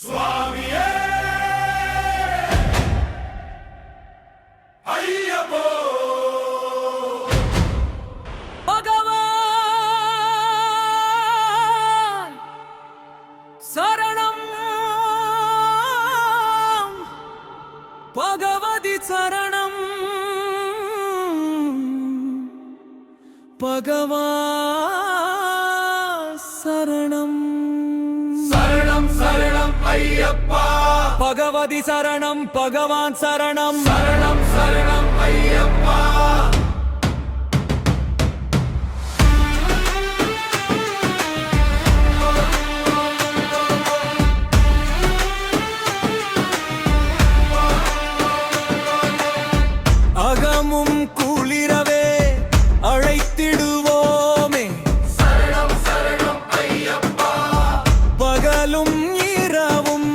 சுவாமியே ஐயப்போ பகவான் சரணம் பகவதி சரணம் பகவான் சரணம் சரணம் சரணம் ஐயப்பா பகவதி சரணம் பகவான் சரணம் சரணம் சரணம் ஐயப்பா அகமும் குளிரவே அழைத்திடுவோமே சரணம் சரணம் ஐயப்பா பகலும் இரவும்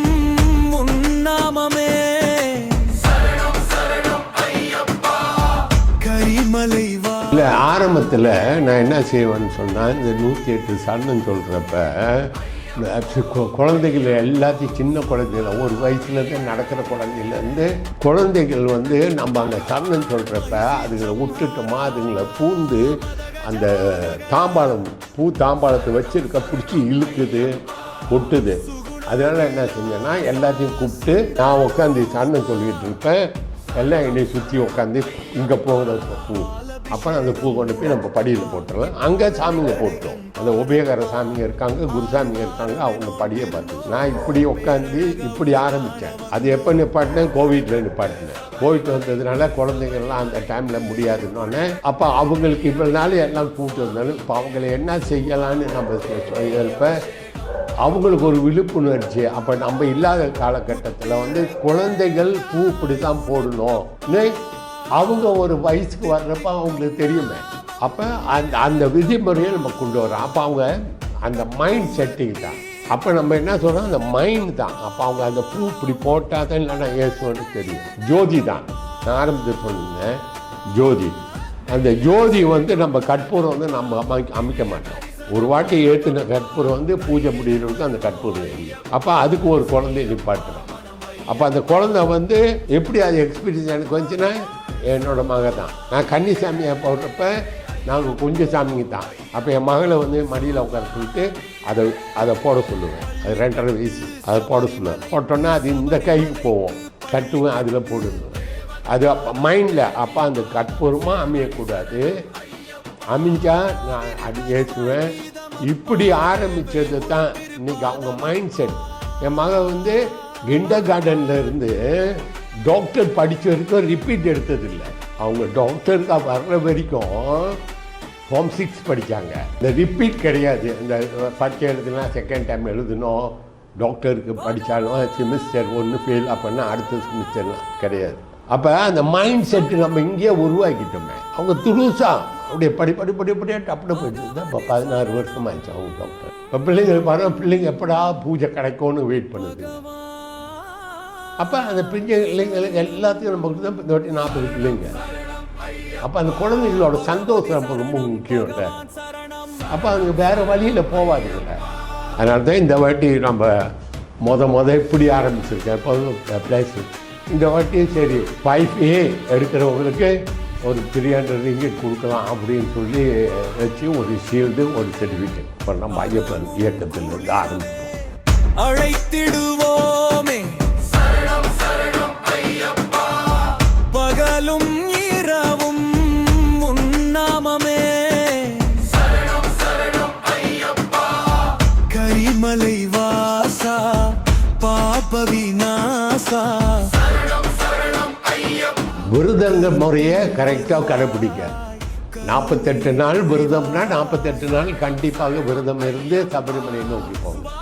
உன்னாமமே சரணம் சரணம் ஐயப்பா கரிமலை வா இல்லை ஆரம்பத்தில் நான் என்ன செய்வேன்னு சொன்னால் இந்த 108 சரணம் சொல்கிறப்ப குழந்தைகள் எல்லாத்தையும் சின்ன குழந்தைகள் ஒரு வயசுலேருந்து நடக்கிற குழந்தையிலேருந்து குழந்தைகள் வந்து நம்ம அந்த சரணம் சொல்கிறப்ப அதுங்களை விட்டுட்டோமா அதுங்களை பூந்து அந்த தாம்பாளம் தாம்பாளத்தை வச்சுருக்க பிடிச்சி இழுக்குது கொட்டுது. அதனால் என்ன செஞ்சேன்னா எல்லாத்தையும் கூப்பிட்டு நான் உட்காந்து சரணம் சொல்லிகிட்டு இருப்பேன். எல்லாம் என்னை சுற்றி உட்காந்து இங்கே போகிற பூ அப்புறம் அந்த பூ கொண்டு போய் நம்ம படியில் போட்டுருவேன். அங்கே சாமிங்க போட்டோம். அந்த உபயோகர சாமிங்க இருக்காங்க, குருசாமிங்க இருக்காங்க, அவங்க படியை பார்த்து நான் இப்படி உட்காந்து இப்படி ஆரம்பித்தேன். அது எப்போ நிப்பாட்டினேன்? கோவிட்டில் நிப்பாட்டினேன். கோவிட் வந்ததுனால குழந்தைங்கள்லாம் அந்த டைமில் முடியாதுன்னொன்னே அப்போ அவங்களுக்கு இவ்வளோ நாள் எல்லாம் கூப்பிட்டு வந்தாலும் இப்போ அவங்கள என்ன செய்யலான்னு நம்ம சொல்லியிருப்ப அவங்களுக்கு ஒரு விழிப்புணர்ச்சி. அப்போ நம்ம இல்லாத காலகட்டத்தில் வந்து குழந்தைகள் பூ இப்படி தான் போடணும் அவங்க ஒரு வயசுக்கு வர்றப்ப அவங்களுக்கு தெரியுமே. அப்போ அந்த விதிமுறையை நம்ம கொண்டு வரோம். அப்போ அவங்க அந்த மைண்ட் செட்டிங் தான். அப்போ நம்ம என்ன சொல்கிறோம், அந்த மைண்ட் தான். அப்போ அவங்க அந்த பூ இப்படி போட்டால் தான் இல்லைன்னா ஏசுவோன்னு தெரியும். ஜோதி தான் நான் ஆரம்பத்தில் சொன்னேன். ஜோதி அந்த ஜோதி வந்து நம்ம கற்பூரம் வந்து நம்ம அமைக்க மாட்டோம். ஒரு வாட்டி ஏற்றின கற்பூரம் வந்து பூஜை முடிகிறவங்களுக்கு அந்த கற்பூரம் எரியும். அப்போ அதுக்கு ஒரு குழந்தைய நிப்பாட்டுறோம். அப்போ அந்த குழந்தை வந்து எப்படி அது எக்ஸ்பீரியன்ஸ் எனக்கு வந்துச்சுன்னா என்னோடய மக தான். நான் கன்னிசாமியை போடுறப்ப நாங்கள் கொஞ்சம் சாமிங்க தான். அப்போ என் மகளை வந்து மடியில் உட்கார சொல்லிட்டு அதை போட சொல்லுவேன். அது 2.5 வயசு அதை போட சொல்லுவேன். போட்டோன்னா அது இந்த கைக்கு போவோம், கட்டுவேன், அதில் போடுவேன். அது அப்போ மைண்டில் அப்போ அந்த கற்பூரமாக அமையக்கூடாது. அமைஞ்சா நான் அது ஏற்றுவேன். இப்படி ஆரம்பித்தது தான் இன்றைக்கி அவங்க மைண்ட் செட். என் மக வந்து கிண்டர் கார்டனில் இருந்து டாக்டர் படித்த வரைக்கும் ரிப்பீட் எடுத்ததில்லை. அவங்க டாக்டருக்கு வர்ற வரைக்கும் ஃபார்ம் 6 படித்தாங்க. இந்த ரிப்பீட் கிடையாது. இந்த பரீட்சை எழுதுனா செகண்ட் டைம் எழுதணும். டாக்டருக்கு படித்தாலும் செமிஸ்டர் 1 ஃபெயில் அப்படின்னா அடுத்த செமிஸ்டர்லாம் கிடையாது. அப்போ அந்த மைண்ட் செட்டு நம்ம இங்கேயே உருவாக்கிட்டோமே. அவங்க துருசாக அப்படியே படிப்படியாக டப்புன்னு போயிட்டு தான். இப்போ 16 வருஷம் ஆயிடுச்சு அவங்க டாக்டர். இப்போ பிள்ளைங்க எப்படா பூஜை கிடைக்கும்னு வெயிட் பண்ணுது. அப்போ அந்த பிள்ளைங்களுக்கு எல்லாத்தையும் நமக்கு தான் இந்த வாட்டி 40 பிள்ளைங்க. அப்போ அந்த குழந்தைகளோட சந்தோஷம் நம்ம ரொம்ப முக்கியம் இல்லை. அப்போ அவங்க வேறு வழியில் போவாதுங்க. அதனால தான் இந்த வாட்டி நம்ம இப்படி ஆரம்பிச்சிருக்கேன். இப்போ ப்ளஸ் இந்த வாட்டி சரி 5A எடுக்கிறவங்களுக்கு ஒரு 300 ரிங்கிட் கொடுக்கலாம் அப்படின்னு சொல்லி வச்சு ஒரு ஷீல்டு ஒரு சர்டிஃபிகேட் இப்போ நம்ம ஐயப்பன் இயக்கத்திலிருந்து ஆரம்பிப்போம். அழைத்திடுவோமே சரணம் சரணம் ஐயப்பா பகலும் இரவும் உன்னாமமே சரணம் சரணம் ஐயப்பா கரிமலை வாசா பாப விநாசா சரணம் சரணம் ஐயப்பா விரதங்க முறையை கரெக்டாக கடைப்பிடிக்க. 48 நாள் விரதம்னா 48 நாள் கண்டிப்பாக விரதம் இருந்து சபரிமலையை நோக்கி போகணும்.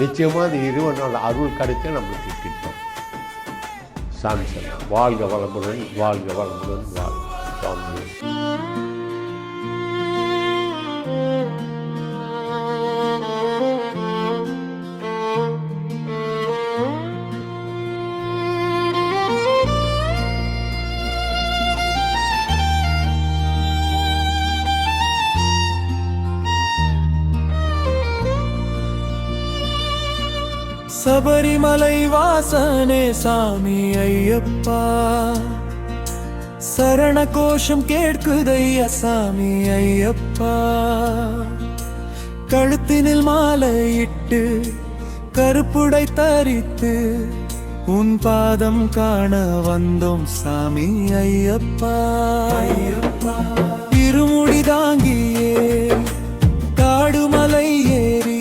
நிச்சயமாக அது இறைவனோட அருள் கிடைச்சா நம்மளுக்கு கிட்டும். சாமி சொல்ல வாழ்க வளமுடன், வாழ்க வளமுடன், வாழ்க சாமி. சபரிமலை வாசனே சாமி ஐயப்பா சரண கோஷம் கேட்குதையா சாமி ஐயப்பா கழுத்தினில் மாலையிட்டு கருப்புடை தரித்து உன் பாதம் காண வந்தோம் சாமி ஐயப்பா இருமுடி தாங்கியே காடுமலை ஏறி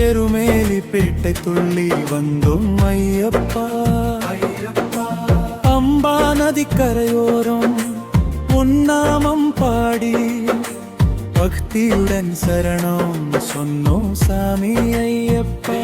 எருமேலி பேட்டை துள்ளி வந்தோம் ஐயப்பா பம்பா நதிக்கரையோரம் உன்னாமம் பாடி பக்தியுடன் சரணம் சொன்னோம் சாமி ஐயப்பா